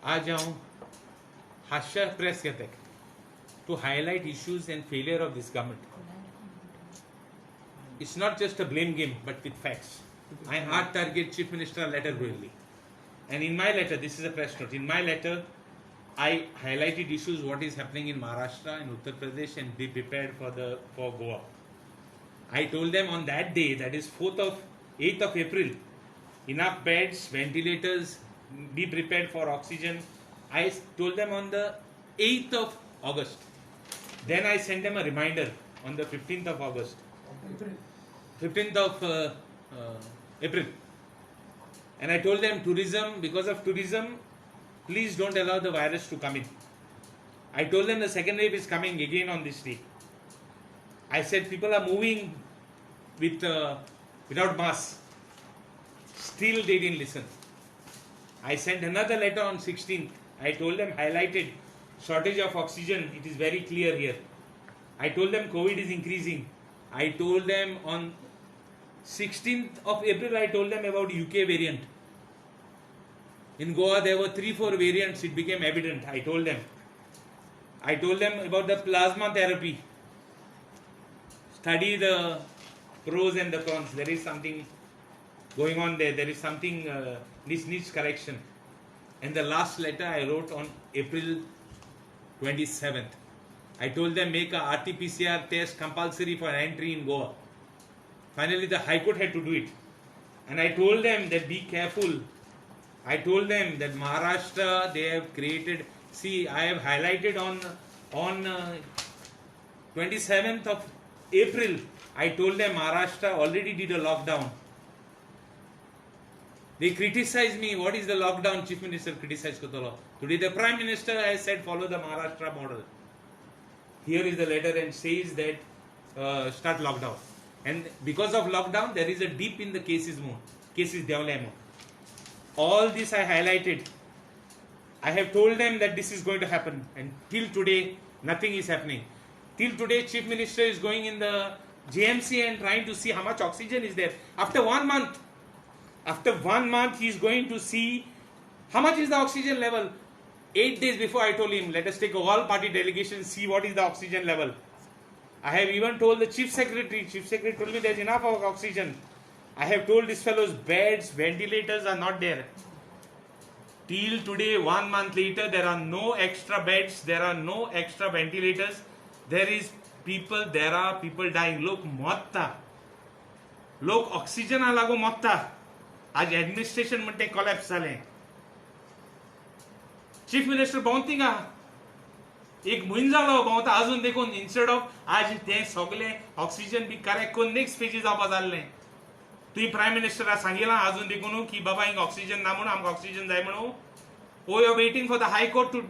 आज हांव हास्य प्रेस घेता to highlight issues and failure of this government. It's not just a blame game, but with facts. I hard target Chief Minister letter really. And in my letter, this is a press note, in my letter, I highlighted issues, what is happening in Maharashtra and Uttar Pradesh, and be prepared for Goa. I told them on that day, that is 8th of April, enough beds, ventilators, be prepared for oxygen. I told them on the 8th of August. Then I sent them a reminder on the 15th of August. 15th of April. And I told them tourism, because of tourism, please don't allow the virus to come in. I told them the second wave is coming again on this day. I said people are moving without masks. Still they didn't listen. I sent another letter on 16th. I told them, highlighted shortage of oxygen. It is very clear here. I told them COVID is increasing. I told them on 16th of April, I told them about UK variant. In Goa, there were 3-4 variants. It became evident. I told them about the plasma therapy. Study the pros and the cons. There is something going on there. There is something, this needs correction. And the last letter I wrote on April 27th. I told them make a RT-PCR test compulsory for entry in Goa. Finally, the High Court had to do it. And I told them that be careful. I told them that Maharashtra, they have created, see, I have highlighted on 27th of April, I told them Maharashtra already did a lockdown. They criticized me. What is the lockdown? Chief Minister criticized Kotala. Today the Prime Minister has said follow the Maharashtra model. Here is the letter and says that start lockdown. And because of lockdown, there is a dip in the cases development. All this I highlighted. I have told them that this is going to happen. And till today, nothing is happening. Till today, Chief Minister is going in the JMC and trying to see how much oxygen is there. After 1 month, he is going to see how much is the oxygen level. 8 days before I told him, let us take a all-party delegation, see what is the oxygen level. I have even told the Chief Secretary told me there is enough of oxygen. I have told these fellows beds, ventilators are not there. Till today, 1 month later, there are no extra beds, there are no extra ventilators. There are people dying. Look, motta. Look, oxygen alago motta. आज administration म्हणते collapse झाले. Chief minister भोंवती का एक म्हयनो जालो भोंवता अजून देखून इन्स्टेड ऑफ आज ते सगळे ऑक्सिजन बी करेक्ट करून नेक्स्ट फेजी जावपा जाल्लें. तुवें प्रायम मिनिस्टराक सांगिलां अजून देखून की बाबा हिंगा ऑक्सिजन ना म्हणून आमकां ऑक्सिजन जाय म्हणून. Oh you are waiting for the high court to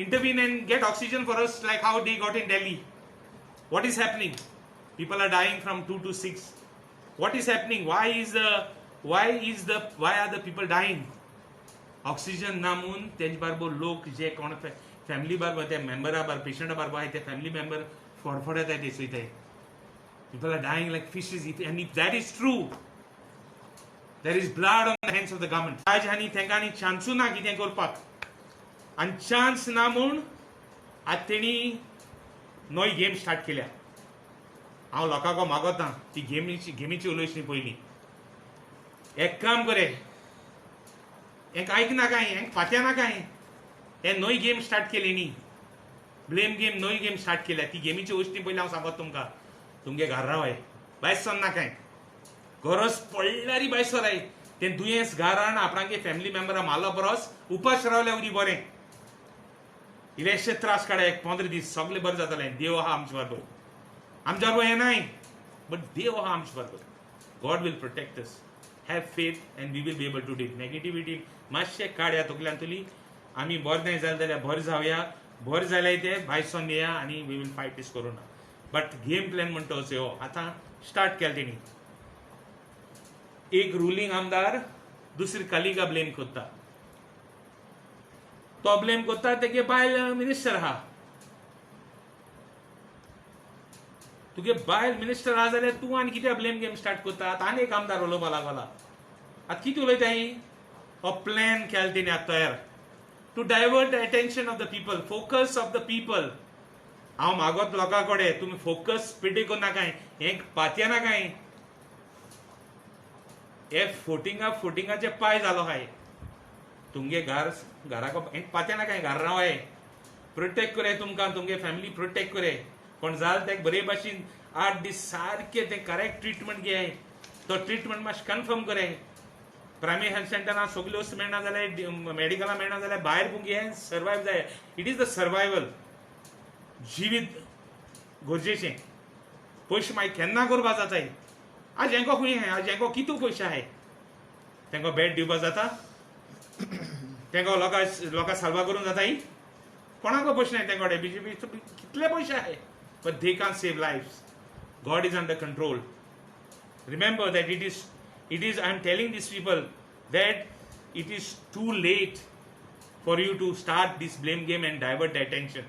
intervene and get oxygen for us like how they got in Delhi. What is happening? People are dying from 2 to 6. What is happening? Why are the people dying? Oxygen namun tej barbo lok je kon family barbo te member bar patient barbo hai te family member for that is it. People are dying like fishes. And if that is true, there is blood on the hands of the government. Aj hani thengani chance na kiten korpak. And chance namun ateni Navi game start केल्या. हांव लोकांक मागोता ती गेमीची उलोवची पयलीं. एक काम करे, हेंक आयकना काय, हेंक फात्या ना काय. हे नवी गेम स्टार्ट केली न्ही, ब्लेम गेम नवी गेम स्टार्ट केल्या. ती गेमीची वस्ती पयलीं हांव सांगत तुमकां. तुमगे घर रावाय, भायर सर ना काय. गरज पडल्यारी भायर सराय. तें दुयेंस घरान आपणागे फॅमिली मेंबरां मारलो परस उपास रावल्या उदी बरें. इलेक्शन त्रास काढा एक 15 दीस सगळे बरें जातलें. देव आहा आमचे बरोबर. आमच्या बरोबर हें नाय, बट देव आहा आमचे बरोबर. God will protect us. Have faith and we will be able to do it. Negativity मातशें काडया तकल्यान तुली. आमी बरें नाय जालें जाल्यार बरें जावया. बरें जाल्यार ते भायर सोन येया आनी we will fight this corona. But game plan म्हणटा असो आतां स्टार्ट केला तेणी. एक रुलींग आमदार दुसरी कलिगा ब्लेम करता. तो ब्लेम करता तेगे बायल मिनिस्टर आहा. तुगे बायल मिनिस्टर आहा जाल्यार तूं आनी कित्याक ब्लेम गेम स्टार्ट करता. आतां आनी एक आमदार उलोवपा लागला. आतां कितें उलयता ही? हो प्लॅन केला तेणी आतां तयार. to divert the attention of the people, focus of the people. हांव मागोत लोकां कडेन तुमी फोकस पिड्डी कोन्ना काय, हें पातये ना काय. हे फोटिंगाचे पाय जालो हाय. तुमगे घराक पातये ना काय, घर रावाय. प्रोटेक्ट करे तुमकां, तुमगे फॅमिली प्रोटेक्ट करे. कोण जाल तेका बरे भाशेन 8 दीस सारके ते करेक्ट ट्रिटमेंट घे. तो ट्रिटमेंट मातशें कन्फर्म करे. प्रायमरी हेल्थ सेंटरान सगल्यो वस्तू मेळना जाल्यार, मेडिकलां मेळना जाल्यार भायर पुंगे सर्वायव जाय. It is the survival. जिवीत गरजेचें. पयशे मागीर केन्ना करपा जाताय. आज हेंको खूंय आहाय, आज हेंको कितू पयशे आहाय. तेंको बेड दिवपा जाता, तेंको लोकां साल्वा करूंक जाताय. कोणाको पयशे नाय तेंकोडे. बीजेपी कितले पयशे आहाय, but they can't save lives. God is under control. Remember that it is I am telling these people that it is too late for you to start this blame game and divert the attention.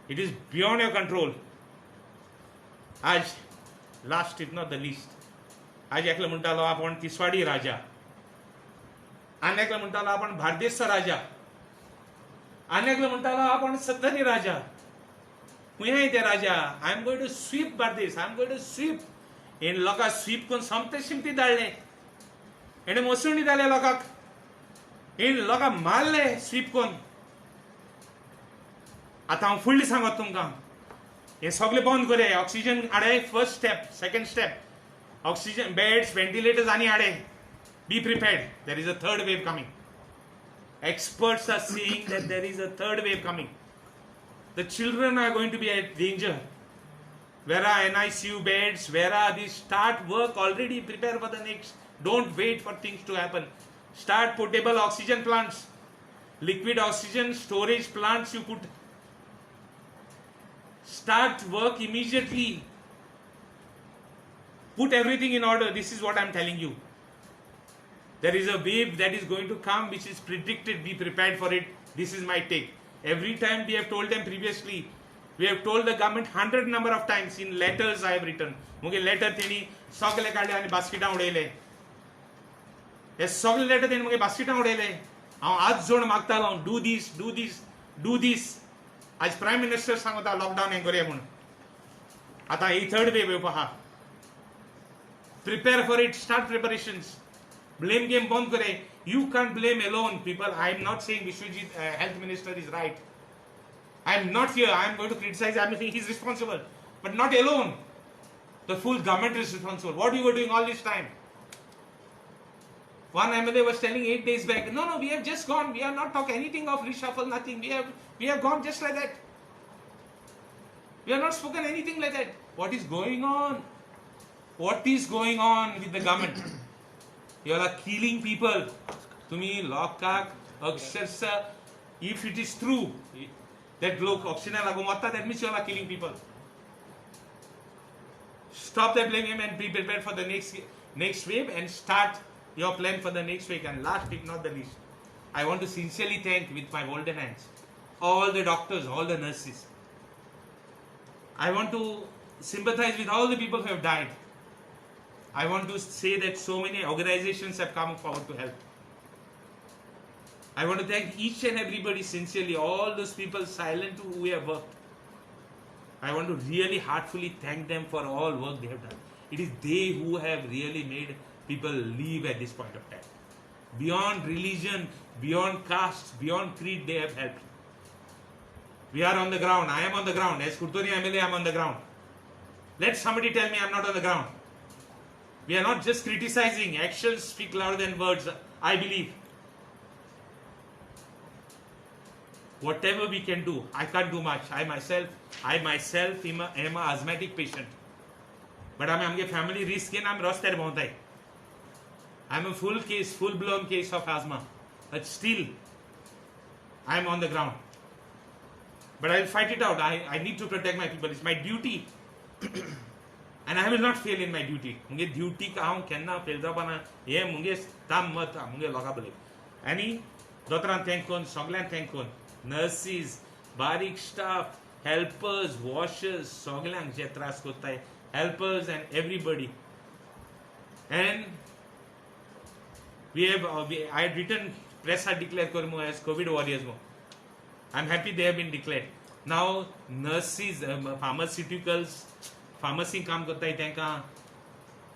It is beyond your control. आज last if not the least, आज एकलो म्हणटालो आपण तिसवाडी राजा, आनी एकलो म्हणटालो आपण भारदेशचा राजा, आनी एकलो म्हणटालो आपण सत्तरी राजा. खुंय ते राजा. I am going to sweep Bardez, I am going to sweep. हे लोकांक स्वीप करून सोमते शिमती धाडले. हेणे मोसुणी जाले लोकांक. हे लोकांक मारले स्वीप करून. आतां हांव फुडली सांगत तुमकां, हे सगळे बंद करे. ऑक्सिजन हाडे, first step. Second step, oxygen beds, ventilators आनी हाडे. Be prepared. There is a third wave coming. Experts are saying that there is a third wave coming. The children are going to be at danger. Where are NICU beds? Where are these? Start work already. Prepare for the next. Don't wait for things to happen. Start portable oxygen plants. Liquid oxygen storage plants you put. Start work immediately. Put everything in order. This is what I am telling you. There is a wave that is going to come which is predicted. Be prepared for it. This is my take. Every time we have told them previously, we have told the government 100 number of times. In letters I have written. मुगे letter तेणी सगळे काडले आनी बास्केटां उडयले. हे सगळे letter तेणी मुगे बास्केटां उडयले. हांव आज जोड मागतालो, do this, do this, do this. आज प्रायम मिनिस्टर सांगता लॉकडावन हें करूया म्हणून. आतां ही थर्ड वेव येवपा आहा. Prepare for it. Start preparations. Blame game bond kare. You can't blame alone, people. I am not saying Vishwajit, health minister, is right. I am not here. I am going to criticize. I am saying he is responsible, but not alone. The full government is responsible. What you were doing all this time? One MLA was telling 8 days back, no, we have just gone. We have not talked anything of reshuffle, nothing. We have gone just like that. We have not spoken anything like that. What is going on? What is going on with the government? You are killing people. तुम्ही लोकांक अक्षरशः, if it is true that लोक oxygen लागून मरता, that means you are killing people. Stop that blame game and be prepared for the next wave and start your plan for the next week. And last if not the least, I want to sincerely thank with my golden hands all the doctors, all the nurses. I want to sympathize with all the people who have died. I want to say that so many organizations have come forward to help. I want to thank each and everybody sincerely, all those people silent who have worked. I want to really heartfully thank them for all work they have done. It is they who have really made people live at this point of time. Beyond religion, beyond caste, beyond creed, they have helped. We are on the ground. I am on the ground. As Kurtoni MLA, I am on the ground. Let somebody tell me I am not on the ground. We are not just criticizing. Actions speak louder than words, I believe. Whatever we can do, I can't do much. I myself am an asthmatic patient. But I am a family risk and I am roster bondai. I am a full blown case of asthma. But still, I am on the ground. But I will fight it out. I need to protect my people. It's my duty. And I will not fail in my duty. मुगे duty का हांव केन्ना fail जावपाना. हे मुगे काम मत मुगे लोकां बले. आनी दोतोरांक थँक कोन, सगळ्यांक थँक कोन. नर्सीस, बारीक स्टाफ, हेल्पर्स, वॉशर्स, सगळ्यांक जे त्रास कोत्ताय. Helpers and everybody. And I had written press declare करमू एज कोविड वॉरियर्स मो. I am happy they have been declared. Now nurses, pharmaceuticals, pharmacy काम करताय तांकां,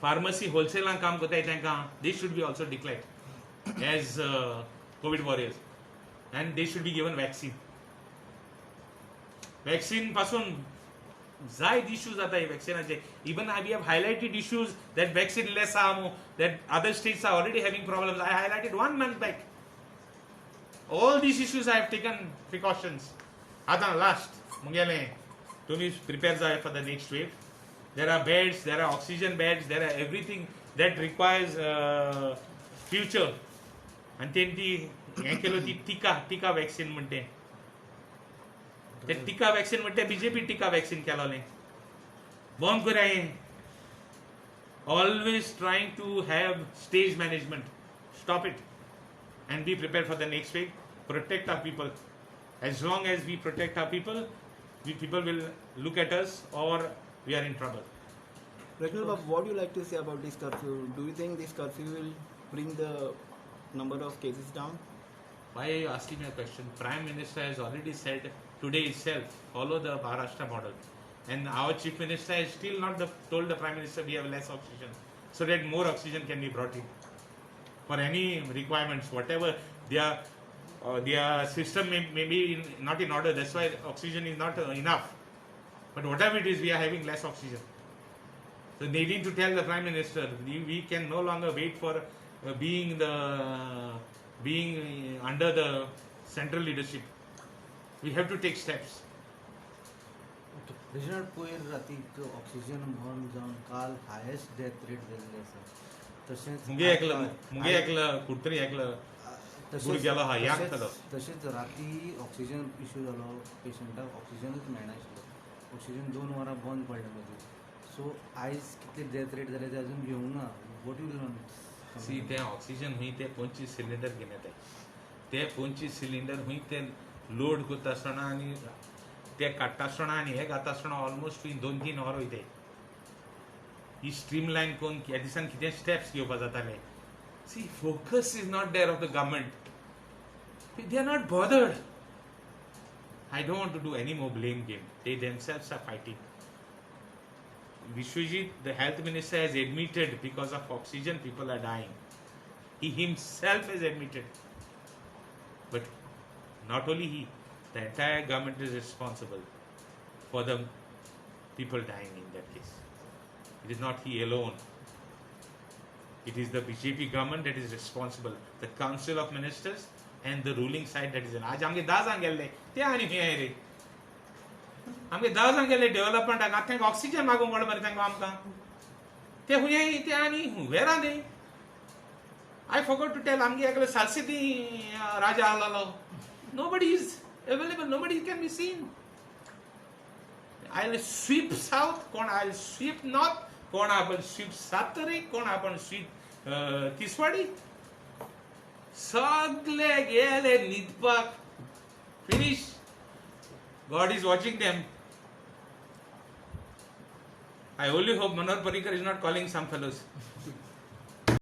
फार्मसी होलसेलान काम करताय तांकां, they should be also declared as COVID warriors and they should be given vaccine. Vaccine पासून जायत इश्यूज जाताय वॅक्सिनाचे. Even we have highlighted issues that vaccine less आहा that other states are already having problems. I highlighted 1 month back. All this issues I have taken precautions. आतां last मुगेले तुम्ही prepare जाय for the next wave. There are beds, there are oxygen beds, there are everything that requires future. आणि तेणी ती हें केलो ती टिका वॅक्सीन म्हणटे. ते टिका वॅक्सीन म्हणते बीजेपी टिका वॅक्सीन केलोलें. बंद करा हें. Always trying to have stage management. Stop it and be prepared for the next wave. Protect our people. As long as we protect our people, people will look at us or we are in trouble. Rajul, what do you like to say about this curfew? Do you think this curfew will bring the number of cases down? Why are you asking me a question? Prime Minister has already said today itself, follow the Maharashtra model. And our Chief Minister has still not told the Prime Minister we have less oxygen, so that more oxygen can be brought in. For any requirements, whatever their system may be not in order. That's why oxygen is not enough. But whatever it is, we are having less oxygen. So they need to tell the Prime Minister we can no longer wait for being under the central leadership. We have to take steps. Regional पयर रातीक oxygen बंद जावन काल highest death rate जाल्ली आसा. तशेंच मुगे एकलं कुठतरी एकलं गेलो हा याक जालो. तशेंच राती ऑक्सिजन इश्यू जालो. पेशंटाक ऑक्सिजनूच मेळनाशिल्लो. ऑक्सिजन 2 वरां बंद पडलें मदीं. सो आयज कितले डेथ रेट जाले ते अजून घेवंक ना. वॉट वील सी ते ऑक्सिजन हुई ते 25 सिलिंडर घेवन येताय. ते 25 सिलिंडर हुई ते लोड करता आसतना आनी ते काडटा आसतना आनी हे घालता आसतना ऑलमोस्ट 2-3 वर वयताय. ही स्ट्रीमलायन कोण ह्या दिसान कितें स्टेप्स घेवपा जाताले. See focus is not there of the government. They are not bothered. I don't want to do any more blame game. They themselves are fighting. Vishwajit, the health minister, has admitted because of oxygen people are dying. He himself has admitted. But not only he, the entire government is responsible for the people dying in that case. It is not he alone. It is the BJP government that is responsible. The Council of Ministers and the ruling side that is in. आज आमगे 10 जाण गेल्ले ते आनी खंय रे. आमगे 10 जाण गेल्ले डेव्हलपमेंटाक. आतां तांकां ऑक्सिजन मागूंक पडलें मरे तांकां आमकां. ते हुंय ते आनी vera they. I forgot to tell आमगे एकलो सालसिती राजा आसलो. Nobody is available. Nobody can be seen. I'll sweep south, कोण I'll sweep north, कोण आपण स्वीप सातरी, कोण आपण स्वीप तिसवाडी. सगळे गेले न्हिदपाक. Finish. God is watching them. I only hope Manohar Parrikar is not calling some fellows.